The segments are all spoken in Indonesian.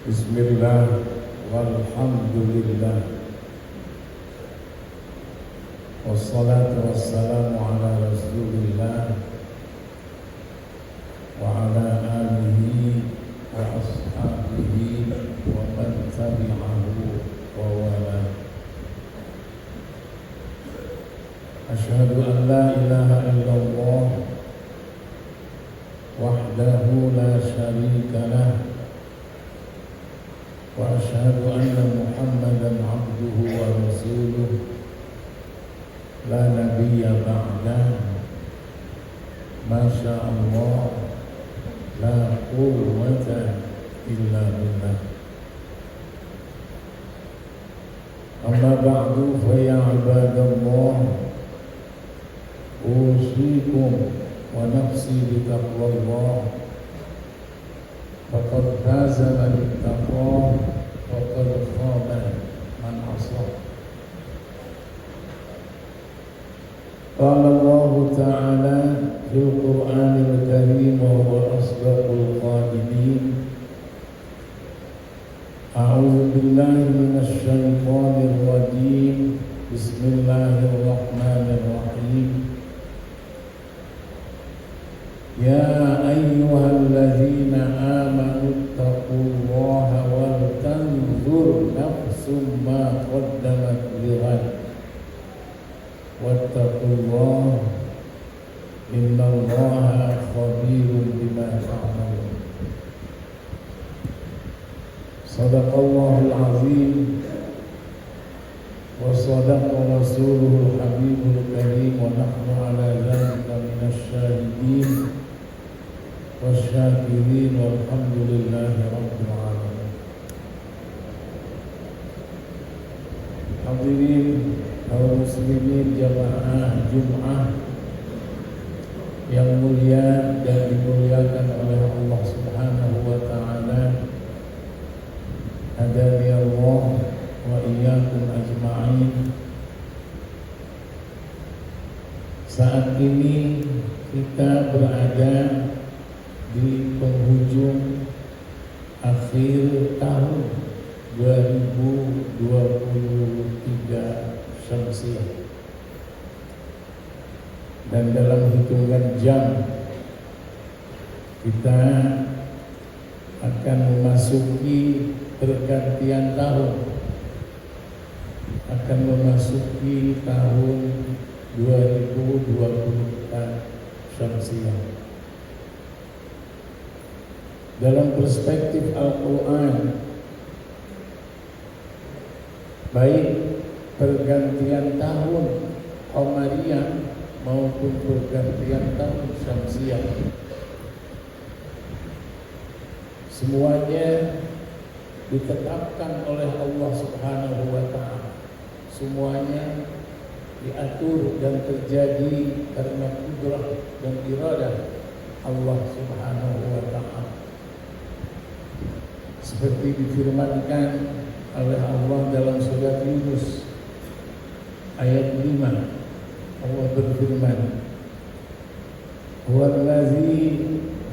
Bismillah walhamdulillah wassalatu wassalamu ala rasulillah wa ala alihi wa ashabihi wa man tabi'ahu wa wala. Asyhadu an la ilaha illallah wahdahu la syarika lah wa asyhadu anna Muhammadan abduhu wa rasuluh la nabiyya ba'dah. Masya Allah, la quwwata illa billah. Amma ba'du fa ya ibadallah, usikum wa nafsi bi taqwallah. Faqad faza man ittaqa wa qad khaba man 'asa. Qala Allah Ta'ala fil Qur'anil Karim wa huwa asdaqul qa'ilin. A'udzu billahi minasy syaithanir rajim. Bismillahirrahmanirrahim. Ya ayyuhalladzina amanu taqullaha wal tanzur nafsum ma qaddamat lighad wattaqullaha innallaha khabirun bima ta'malun. Shadaqallahul azim wa sadaqa rasuluhul habibul karim wa nahnu ala dzalika minasy syahidin wasyakirin walhamdulillahi rabbil alamin. Hadirin kaum muslimin jamaah Jum'ah yang mulia dan dimuliakan oleh Allah Subhanahu wa taala. Hadani Allah wa iyyakum ajma'in. Saat ini kita berada di penghujung akhir tahun 2023 Syamsiah, dan dalam hitungan jam kita akan memasuki pergantian tahun, akan memasuki tahun 2024 Syamsiah. Dalam perspektif Al-Quran, baik pergantian tahun Qamariyah maupun pergantian tahun Syamsiah, semuanya ditetapkan oleh Allah Subhanahu wa ta'ala. Semuanya diatur dan terjadi karena kudrah dan iradah Allah Subhanahu wa ta'ala. Seperti difirmankan oleh Allah dalam surat Yunus ayat 5, Allah berfirman, "Huwallazi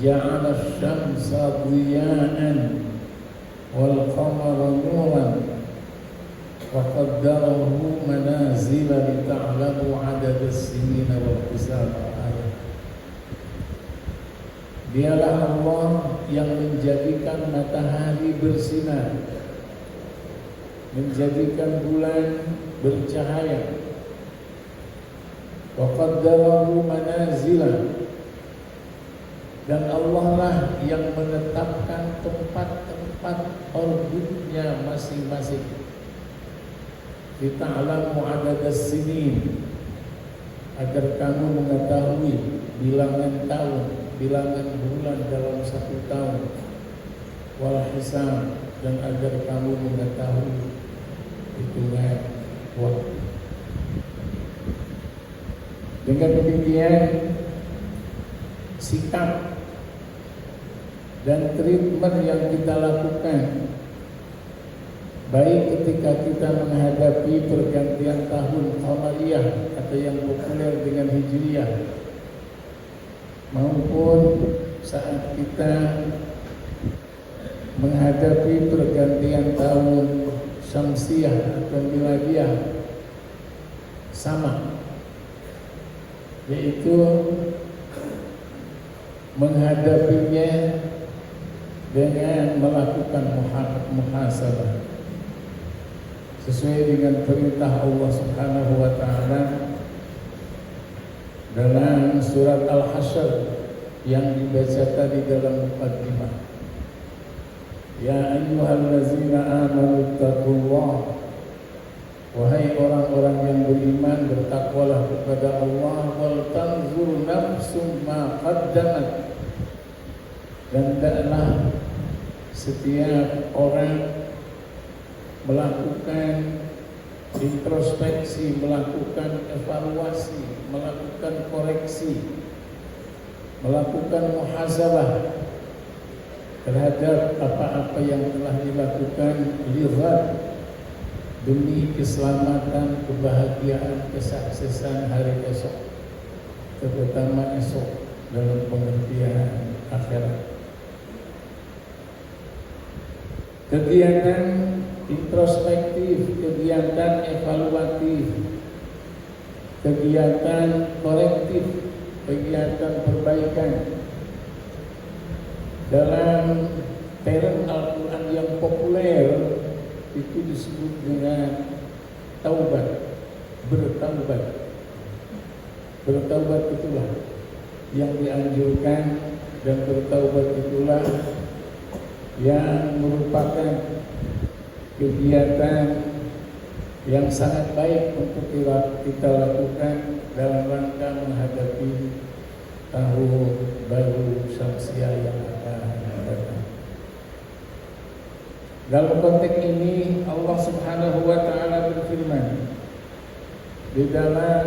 ja'ala asy-syamsa dhiya'an wal qamara nuran wa qaddarahu manazila lita'lamu 'adada as-sinina wal hisaba." Dialah Allah yang menjadikan matahari bersinar, menjadikan bulan bercahaya, wa qaddarahu manazila, dan Allah lah yang menetapkan tempat-tempat orbitnya masing-masing. Lita'lamu 'adadas sinin, agar kamu mengetahui bilangan tahun, bilangan bulan dalam satu tahun, wal hisab, dan agar kamu mengetahui hitungan waktu. Dengan demikian, sikap dan treatment yang kita lakukan, baik ketika kita menghadapi pergantian tahun Qamariyah atau yang populer dengan Hijriyah, maupun saat kita menghadapi pergantian tahun Syamsiah atau Miladiyah sama, yaitu menghadapinya dengan melakukan muhasabah sesuai dengan perintah Allah Subhanahu wa taala dalam surat Al-Hasyr yang dibaca tadi dalam muqaddimah. Ya ayyuhallazina amanu taqullah, wahai orang-orang yang beriman, bertakwalah kepada Allah. Wal tanzur nafsum ma qaddamat, dan hendaklah setiap orang melakukan introspeksi, melakukan evaluasi, melakukan koreksi, melakukan muhasabah terhadap apa-apa yang telah dilakukan lihat demi keselamatan, kebahagiaan, kesuksesan hari esok, terutama esok dalam pengertian akhirat. Kegiatan introspektif, kegiatan evaluatif, kegiatan korektif, kegiatan perbaikan dalam term Al-Quran yang populer itu disebut dengan taubat, bertaubat. Bertaubat itulah yang dianjurkan, dan bertaubat itulah yang merupakan kegiatan yang sangat baik untuk kita lakukan dalam rangka menghadapi tahun baru Syamsiah yang akan datang. Dalam konteks ini Allah Subhanahu wa taala berfirman di dalam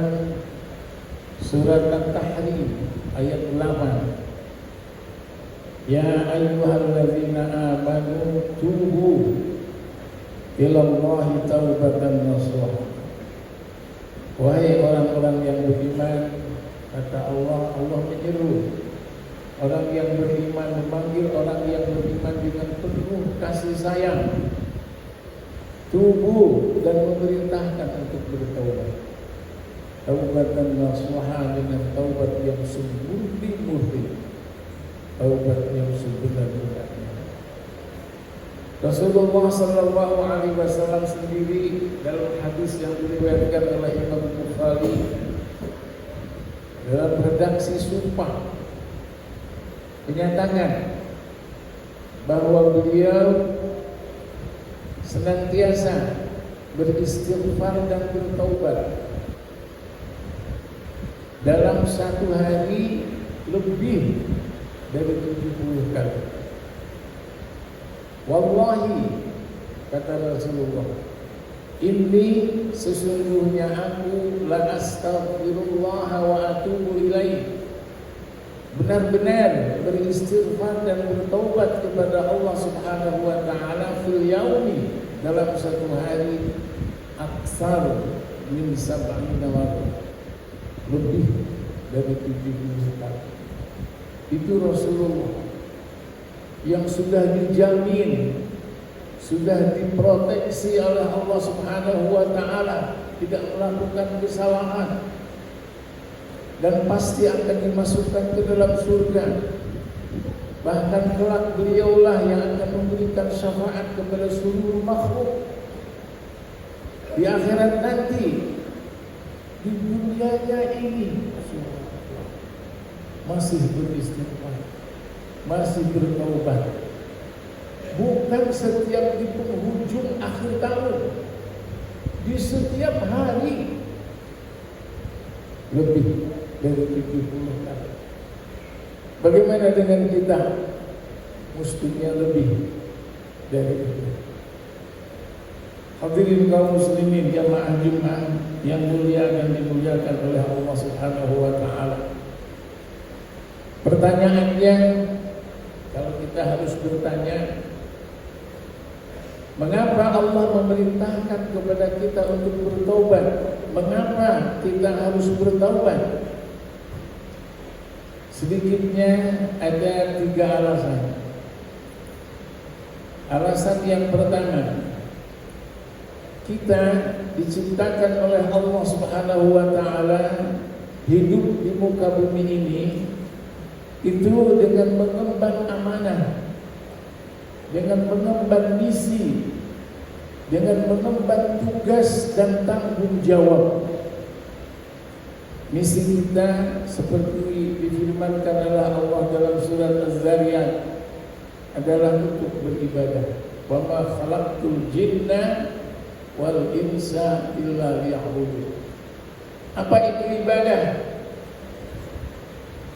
surat At-Tahrim ayat 8, Ya ayyuhallazina amanu tubu ilallahi taubatan nasuha. Wahai orang-orang yang beriman, kata Allah, Allah menyeru orang yang beriman, memanggil orang yang beriman dengan penuh kasih sayang, tubuh, dan memerintahkan untuk bertaubat. Taubatan nasuha, dengan taubat yang semurni-murni, taubat yang sebenar-benarnya. Rasulullah sallallahu alaihi wasallam sendiri dalam hadis yang diriwayatkan oleh Imam Bukhari dalam redaksi sumpah menyatakan bahwa beliau senantiasa beristighfar dan bertaubat dalam satu hari lebih dari 70 kali. Wallahi, kata Rasulullah, inni sesungguhnya aku la astaghfirullah wa atubu ilaih, benar-benar beristighfar dan bertaubat kepada Allah Subhanahu wa taala fil yaumi, dalam satu hari, aksar min sab'ina marrah, lebih dari 70 kali. Itu Rasulullah yang sudah dijamin, sudah diproteksi oleh Allah Subhanahu wa taala tidak melakukan kesalahan dan pasti akan dimasukkan ke dalam surga. Bahkan kelak beliaulah yang akan memberikan syafaat kepada seluruh makhluk di akhirat nanti. Di dunianya ini masih beristighfar, masih bertaubat. Bukan setiap di penghujung akhir tahun, di setiap hari lebih dari 70 kali. Bagaimana dengan kita? Mestinya lebih dari itu. Hadirin kaum muslimin, jamaah Jumat yang mulia dan dimuliakan oleh Allah Subhanahu wa taala. Pertanyaannya, kalau kita harus bertanya, mengapa Allah memerintahkan kepada kita untuk bertaubat? Mengapa kita harus bertaubat? Sedikitnya ada 3 alasan. Alasan yang pertama, kita diciptakan oleh Allah Subhanahu wa taala hidup di muka bumi ini itu dengan mengemban amanah, dengan mengemban misi, dengan mengemban tugas dan tanggung jawab. Misi kita seperti difirmankan oleh Allah dalam surat Az-Zariyat adalah untuk beribadah. Wa ma khalaqtul jinna wal insa illa liya'budun. Apa itu ibadah?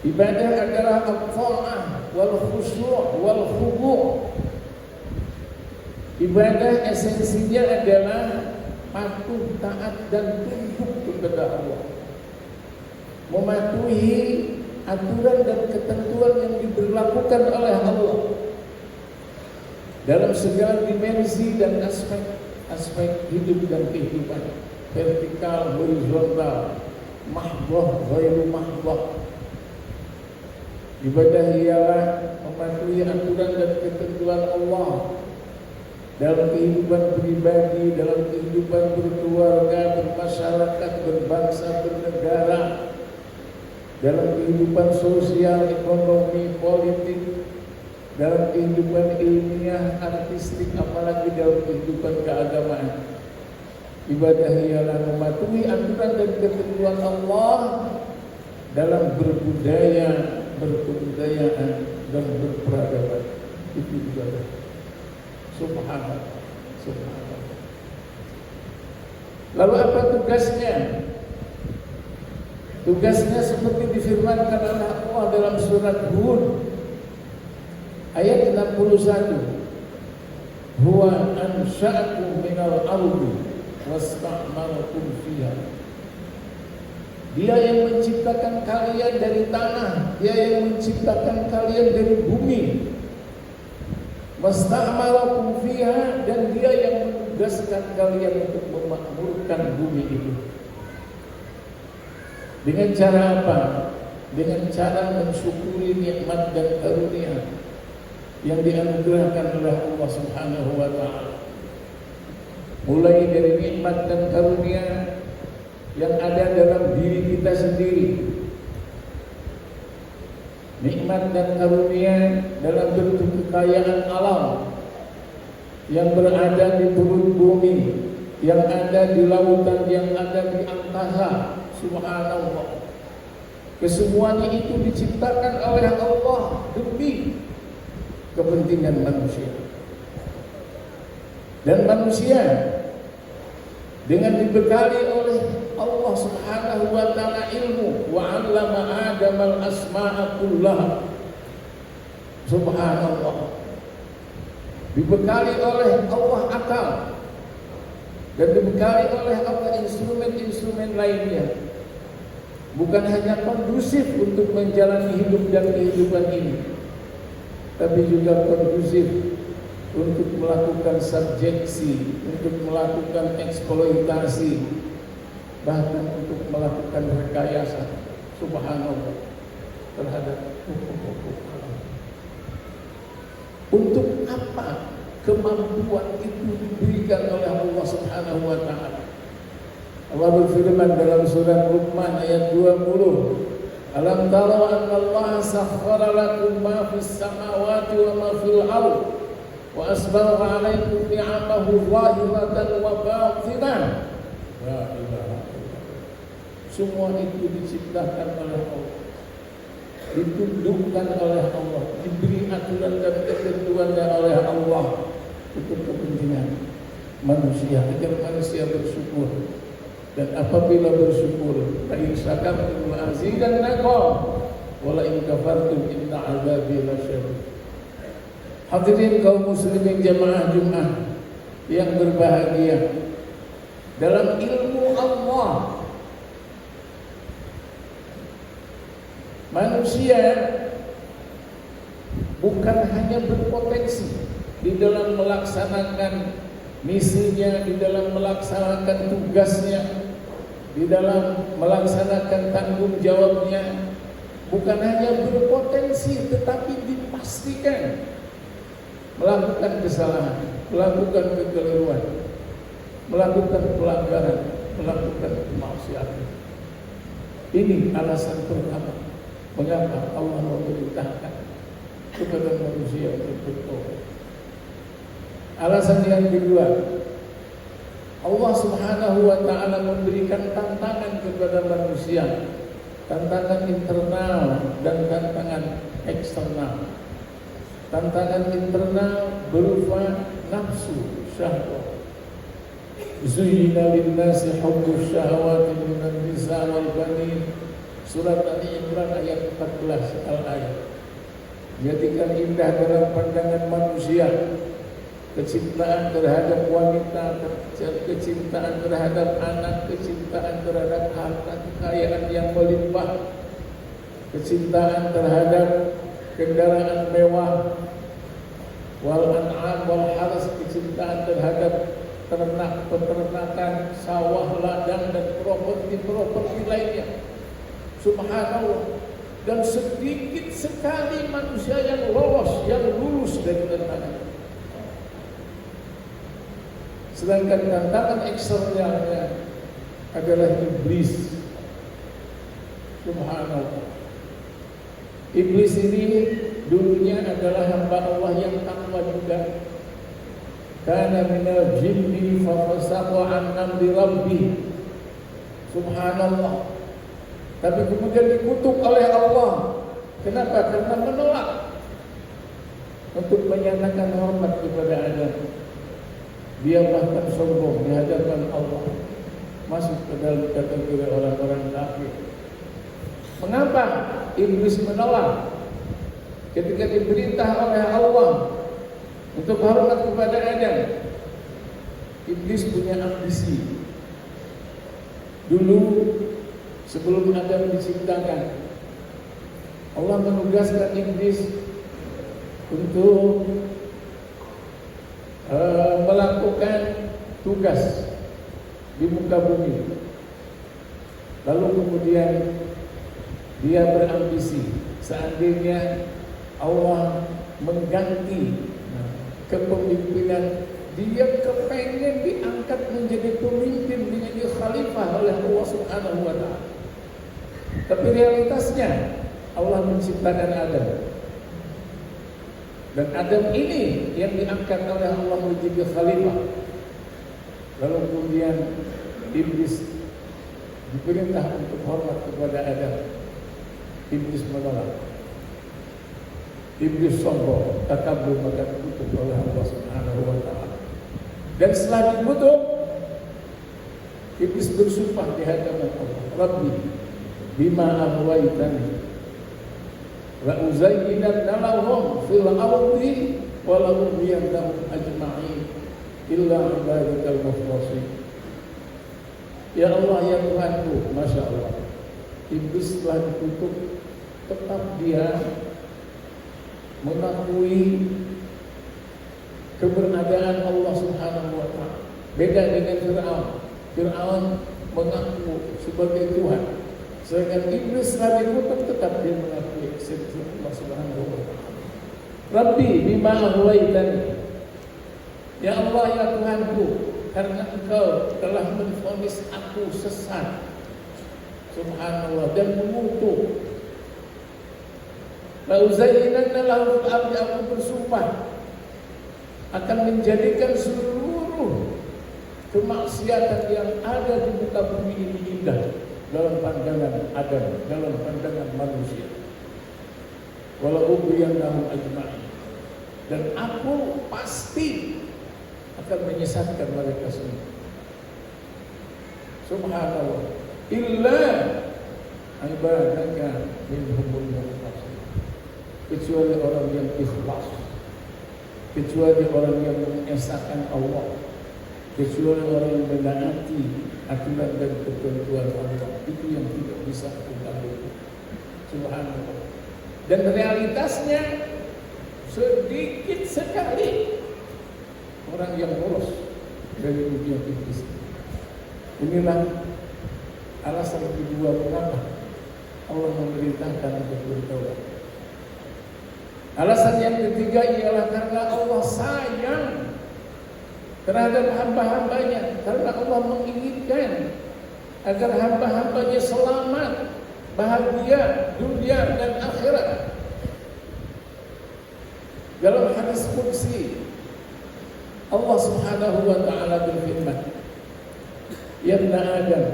Ibadah adalah at-ta'ah wal khusyu' wal khudu'. Ibadah esensinya adalah patuh, taat dan tunduk kepada Allah, mematuhi aturan dan ketentuan yang diberlakukan oleh Allah dalam segala dimensi dan aspek hidup dan kehidupan, vertikal, horizontal, mahdhah, ghairu mahdhah. Ibadah ialah mematuhi aturan dan ketentuan Allah dalam kehidupan pribadi, dalam kehidupan berkeluarga, bermasyarakat, berbangsa, bernegara, dalam kehidupan sosial, ekonomi, politik, dalam kehidupan ilmiah, artistik, apalagi dalam kehidupan keagamaan. Ibadah ialah mematuhi aturan dan ketentuan Allah dalam berbudaya, berkebudayaan dan berperadaban. Itu ibadah. Subhanallah, subhanallah. Lalu apa tugasnya? Tugasnya seperti difirmankan oleh Allah dalam surat Hud ayat 61. Huwa ansha'akum minal ardi wasta'marakum fiha. Dia yang menciptakan kalian dari tanah, dia yang menciptakan kalian dari bumi. Wasta'marakum fiha, dan dia yang menugaskan kalian untuk memakmurkan bumi itu. Dengan cara apa? Dengan cara mensyukuri nikmat dan karunia yang dianugerahkan oleh Allah Subhanahu wa taala. Mulai dari nikmat dan karunia yang ada dalam diri kita sendiri, nikmat dan karunia dalam bentuk kekayaan alam yang berada di perut bumi, yang ada di lautan, yang ada di angkasa. Subhanallah. Kesemuanya itu diciptakan oleh Allah demi kepentingan manusia. Dan manusia dengan dibekali oleh Allah Subhanahu wa taala ilmu, wa 'allama Adam al-asma'a kullaha. Subhanallah. Dibekali oleh Allah akal dan dibekali oleh Allah instrumen-instrumen lainnya. Bukan hanya kondusif untuk menjalani hidup dan kehidupan ini, tapi juga kondusif untuk melakukan subjeksi, untuk melakukan eksploitasi, bahkan untuk melakukan rekayasa. Subhanallah, terhadap hukum-hukum alam. Untuk apa kemampuan itu diberikan oleh Allah Subhanahu wa taala? Allah berfirman dalam surah Luqman ayat 20, Alam tara anna Allah sakhkhara lakum ma fis samawati wa ma fil ardh wa asbagha 'alaikum ni'amahu zahiratan wa batinah. La ilaha illallah. Semua itu diciptakan oleh Allah, ditundukkan oleh Allah, diberi aturan dan ketentuannya oleh Allah untuk kepentingan manusia, agar manusia bersyukur. Dan apabila bersyukur, la in syakartum la azidannakum wa la in kafartum inna 'adzabi lasyadid. Hadirin kaum muslimin jamaah Jumat yang berbahagia, dalam ilmu Allah manusia bukan hanya berpotensi di dalam melaksanakan misinya, di dalam melaksanakan tugasnya, di dalam melaksanakan tanggung jawabnya, bukan hanya berpotensi tetapi dipastikan melakukan kesalahan, melakukan kekeliruan, melakukan pelanggaran, melakukan kemaksiatan. Ini alasan pertama mengapa Allah memerintahkan kepada manusia untuk bertobat. Alasan yang kedua, Allah Subhanahu wa ta'ala memberikan tantangan kepada manusia, tantangan internal dan tantangan eksternal. Tantangan internal berupa nafsu syahwat. Zuyyina lin-nasi hubbus syahawati minan nisa wal banin. Surat Ali Imran ayat 14 al-ayat. Jadikan indah dalam pandangan manusia kecintaan terhadap wanita, kecintaan terhadap anak, kecintaan terhadap harta kekayaan yang melimpah, kecintaan terhadap kendaraan mewah, wal an'am wal haras, kecintaan terhadap ternak, peternakan, sawah, ladang dan properti lainnya. Subhanallah. Dan sedikit sekali manusia yang lolos, yang lulus dari tantangan. Sedangkan tantangan eksternalnya adalah iblis. Subhanallah. Iblis ini dulunya adalah hamba Allah yang takwa juga. Kana minal jinni fa fasaqa an amri rabbih. Subhanallah. Tapi kemudian dikutuk oleh Allah. Kenapa? Karena menolak untuk menyatakan hormat kepada Adam. Dia bahkan sombong di hadapan Allah, masuk ke dalam kategori orang-orang kafir. Mengapa iblis menolak ketika diperintah oleh Allah untuk hormat kepada Adam? Iblis punya ambisi. Dulu sebelum Adam diciptakan, Allah menugaskan iblis untuk melakukan tugas di muka bumi. Lalu kemudian dia berambisi, seandainya Allah mengganti kepemimpinan, dia kepengen diangkat menjadi pemimpin, menjadi khalifah oleh Allah Subhanahu wa ta'ala. Tapi realitasnya Allah menciptakan Adam. Dan Adam ini yang diangkat oleh Allah menjadi khalifah. Lalu kemudian iblis diperintah untuk hormat kepada Adam. Iblis menolak. Iblis sombong, takabur, maka dikutuk oleh Allah Subhanahu wa ta'ala. Dan setelah dikutuk, iblis bersumpah di hadapan Allah, Rabbi bima aghwaytani la uzayyinanna lahum fil ardi wa la ughwiyannahum ajma'in illa ibadakal mukhlasin. Ya Allah, ya Tuhanku, Masya Allah, iblis telah dikutuk, tetap dia mengakui keberadaan Allah Subhanahu wa ta'ala. Beda dengan Fir'aun. Fir'aun mengaku sebagai Tuhan, sedangkan iblis telah dikutuk, tetap dia mengakui eksistensi Allah Subhanahu wa ta'ala. Rabbi bima aghwaytani, ya Allah, ya Tuhanku, karena Engkau telah menvonis aku sesat, Subhanallah, dan mengutuk. La uzayyinanna lahum fil ardi, aku bersumpah akan menjadikan seluruh kemaksiatan yang ada di muka bumi ini indah dalam pandangan Adam, dalam pandangan manusia. Wala ughwiyannahum ajma'in, dan aku pasti akan menyesatkan mereka semua. Subhanallah. Illa ibadaka minhumul mukhlasin, kecuali orang yang ikhlas, kecuali orang yang mengesahkan Allah, kecuali orang yang menaati aturan dan ketentuan Allah. Itu yang tidak bisa kita lakukan. Subhanallah. Dan realitasnya sedikit sekali orang yang lolos dari dunia iblis. Inilah alasan kedua mengapa Allah memerintahkan untuk bertaubat. Alasan yang ketiga ialah karena Allah sayang terhadap hamba-hambanya, karena Allah menginginkan agar hamba-hambanya selamat, bahagia dunia dan akhirat. Dalam hadis qudsi Allah Subhanahu wa taala berfirman, "Ya ibn Adam,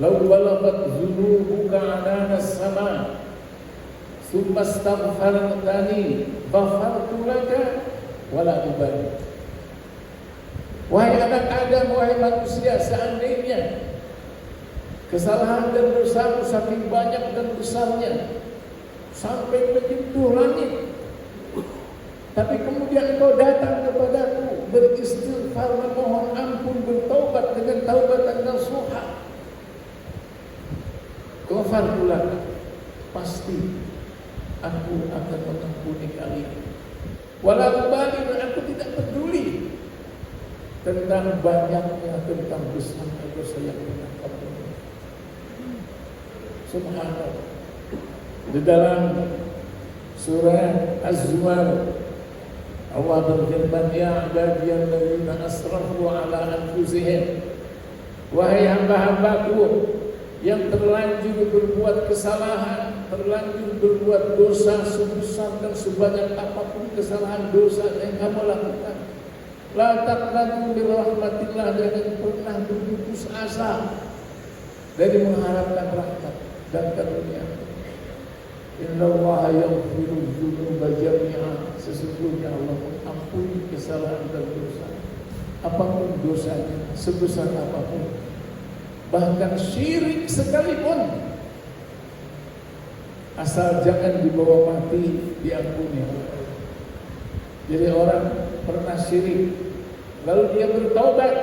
law balaghat dhunubuka 'anana as-sama' thumma astaghfartani ghafartu laka wa la ubali." Wahai anak Adam, wahai manusia, seandainya kesalahan dan dosamu saking banyak dan besarnya sampai menyentuh langit, tapi kemudian engkau datang kepadaku beristighfar, memohon ampun, bertaubat dengan taubatan nasuha, ghafartu laka, pasti aku akan mengampuni kalian. Wala ubali, dan aku tidak peduli tentang banyaknya, tentang besarnya dosa yang pernah kamu. Subhanallah. Di dalam surah Az-Zumar Allah berfirman, "Ya ibadiyalladzina asrafu ala anfusihim." Wahai hamba-hambaku yang terlanjur berbuat kesalahan, terlanjur berbuat dosa sebesar dan sebanyak apapun kesalahan dosa yang kamu lakukan, la taqnatu min rahmatillah, jangan pernah berputus asa dari mengharapkan rahmat dan karunia. Innallaha yaghfiru dzunuba jami'a, sesungguhnya Allah mengampuni kesalahan dan dosa apapun dosanya, sebesar apapun, bahkan syirik sekalipun, asal jangan dibawa mati, diampuni Allah. Jadi orang pernah syirik, lalu dia bertaubat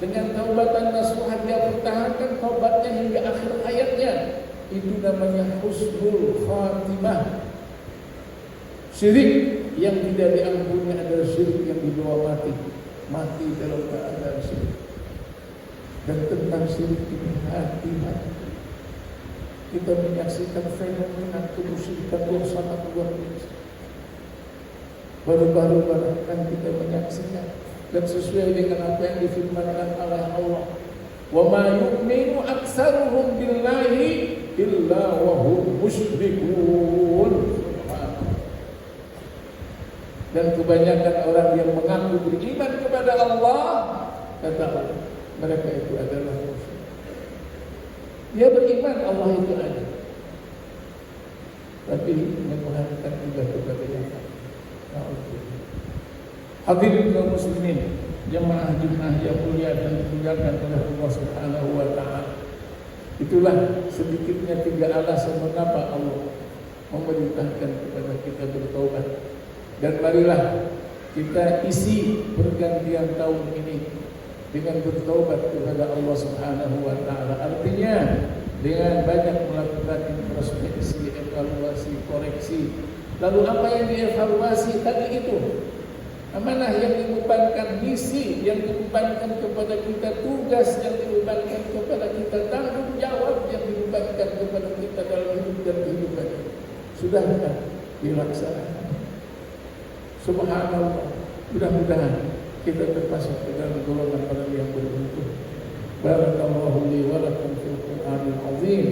dengan taubatan nasuha, dia pertahankan taubatnya hingga akhir hayatnya, itu namanya husnul khatimah. Syirik yang tidak diampuni adalah syirik yang dibawa mati dalam keadaan syirik. Dan tentang syirik ini hati-hati. Kita menyaksikan fenomena kemusyrikan yang sangat luar biasa. Baru-baru kan kita menyaksikan, dan sesuai dengan apa yang difirmankan oleh Allah, "Wa ma yu'minu aktsaruhum billahi illa wa hum musyrikun." Dan kebanyakan orang yang mengaku beriman kepada Allah, kata Allah, mereka itu adalah musyrik. Dia beriman Allah itu ada, tapi menuhankan juga kepada yang lain. Hadirin kaum muslimin, jemaah-jemaah yang mulia dan dimuliakan oleh Allah Subhanahu wa taala. Itulah sedikitnya 3 alasan mengapa Allah memerintahkan kepada kita bertaubat. Dan marilah kita isi pergantian tahun ini dengan bertaubat kepada Allah Subhanahu wa taala. Artinya dengan banyak melakukan introspeksi, evaluasi, koreksi. Lalu apa yang dievaluasi tadi itu? Amanah yang dibebankan, misi yang dibebankan kepada kita, tugas yang dibebankan kepada kita, tanggung jawab yang dibebankan kepada kita dalam hidup dan kehidupan. Sudahkah dilaksanakan? Subhanallah. Mudah-mudahan kita termasuk ke dalam golongan orang yang beruntung. Barakallahu li wa lakum fil Qur'anil azim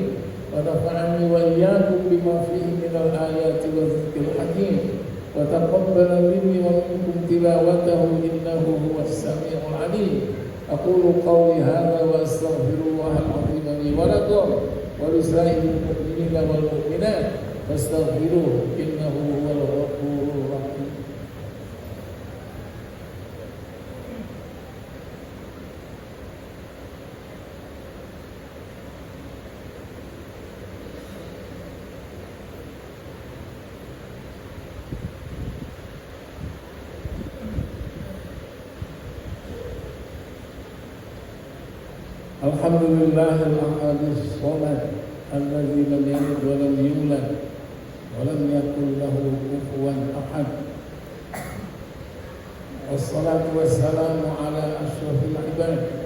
wa nafa'ani wa iyyakum bima fihi minal ayati wa dzikril hakim. وتقبل مني ومنكم تلاوته إنه هو السميع العليم. أقول قولي هذا وأستغفر الله العظيم لي ولكم ولسائر المؤمنين والمؤمنات فاستغفروه إنه هو الغفور الرحيم. Alhamdulillahil ahadis samad alladzi lam yalid wa lam yulad wa lam yakul lahu kufuwan ahad. Wassalatu wassalamu ala asyrafil ibad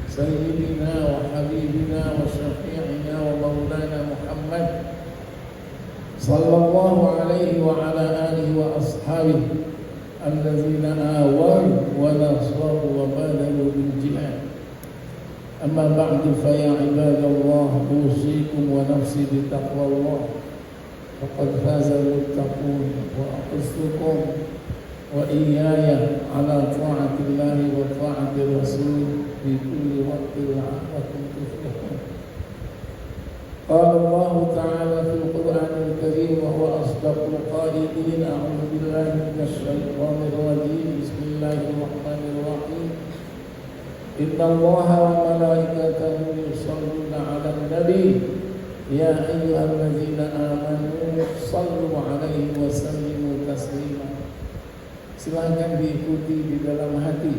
sayyidina wa habibina wa syafi'ina wa maulana Muhammad sallallahu alaihi wa ala alihi wa ashabihi allazina awalu wa nasaru wa badalu bil jihad. Amma ba'du fa ya ibadallah, usikum wa nafsi bi taqwallah. Faqad faza al-muttaqun wa aqusukum wa iyaya ala ta'atillahi wa ta'ati rasul fi kulli waqtin la'allakum tuflihun. قال الله تعالى في القرآن الكريم وهو أصدق القائلين: أعوذ بالله من الشيطان الرجيم، بسم الله الرحمن الرحيم. إن الله وملائكته يصلون على النبي يا أيها الذين آمنوا صلوا عليه وسلموا تسليما. Silahkan diikuti di dalam hati.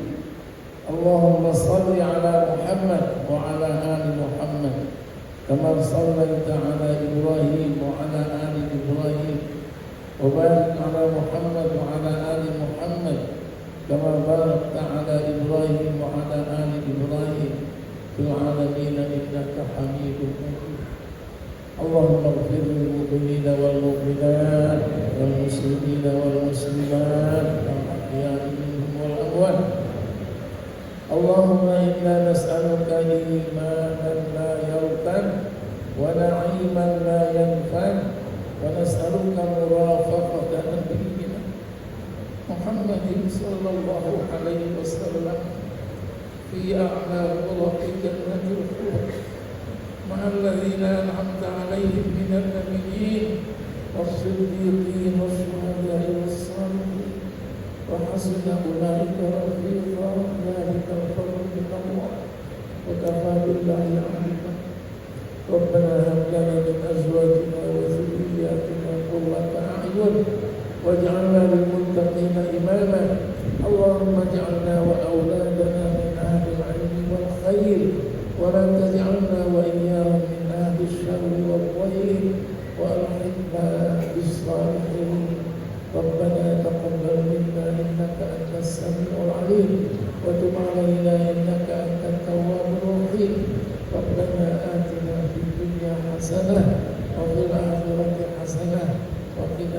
Allahumma salli ala Muhammad wa ala ali Muhammad kama sallaita ala Ibrahim wa ala ali Ibrahim wa barik ala Muhammad wa ala ali Muhammad kama barakta ala Ibrahim wa ala ali Ibrahim fil alamin innaka Hamidum Majid. Allahumma ighfir lil mu'minina wal mu'minat wal muslimina wal muslimat wal ahya'i minhum wal amwat. Allahumma inna nas'aluka imanan la yartan wa na'iman la yanfad wa nas'aluka murafaqata nabiyyina Muhammadin sallallahu alaihi wasallam fi a'la ghurafati jannatil khuld ma'a alladhina an'amta 'alaihim minan nabiyyin was-siddiqin wash-shuhada'i was-salihin wa hasuna ulaika rafiqa. Dzalika al-fadlu min Allah wa kafaa billahi 'alima. Rabbana hab lana min azwajina wa dhurriyyatina qurrata a'yun waj'alna lil muttaqina imama. Allahumma ij'alna wa awladana min ahli al-'ilmi wal khair wa la taj'alna wa iyyahum min ahli ash-sharri wal dhayr wa alhiqna bis-salihin. Rabbana taqabbal minna innaka antas samiul 'alim wa tub 'alaina innaka antat tawwabur rahim. Rabbana atina fid dunya hasanah wa fil akhirati hasanah wa qina